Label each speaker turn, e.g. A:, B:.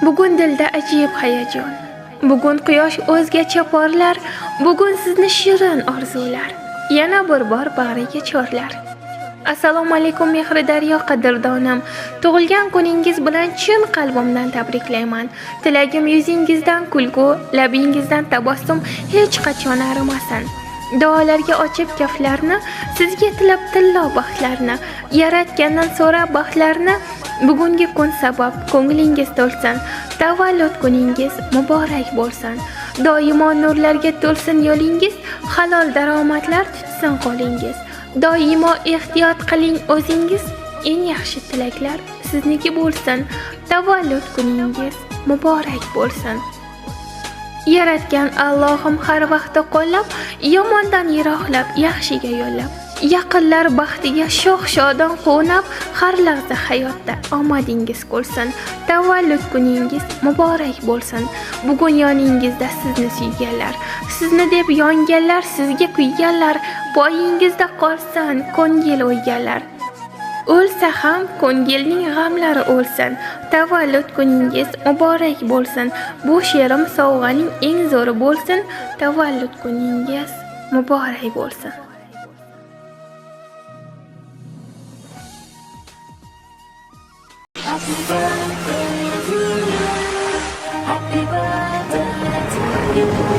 A: Bugun dilda ajib hayajon. Bugun quyosh o'zgacha porlar, bugun sizni shirin orzular. Yana bir bor bag'riga chorlar. Assalomu alaykum mehri daryo qadrdonam. Tug'ilgan kuningiz bilan chin qalbimdan tabriklayman. Tilagim yuzingizdan kulgu, labingizdan tabassum hech qachon arimasin. Duolarga ochib kaflarni, sizga tilab tillo baxtlarni, yaratgandan so'ra baxtlarni. Bugungi kun sabab ko'nglingiz to'lsin, tavallud kuningiz muborak bo'lsin. Doimo nurlarga to'lsin yo'lingiz, halol daromadlar tutsin qo'lingiz. Doimo ehtiyot qiling o'zingiz, eng yaxshi tilaklar sizniki bo'lsin. Tavallud kuningiz muborak bo'lsin. Yaratgan Allohim har vaqtda qo'llab, yomondan yiroqlab, yaxshiga yo'llab. Yaqinlar baxtiga shoh-shodon quvnab, har lahza hayotda omadingiz bo'lsin. Tavallud kuningiz muborak bo'lsin. Bugun yoningizda sizni suyganlar, sizni deb yonganlar, sizga kuyganlar, poyingizda qolsin ko'ngil o'yganlar. O'lsa ham ko'ngilning g'amlari o'lsin. Tavallud kuningiz muborak bo'lsin. Bu she'rim sovg'aning eng zo'ri bo'lsin. Tavallud kuningiz muborak bo'lsin.
B: Happy birthday to you. Happy birthday to you.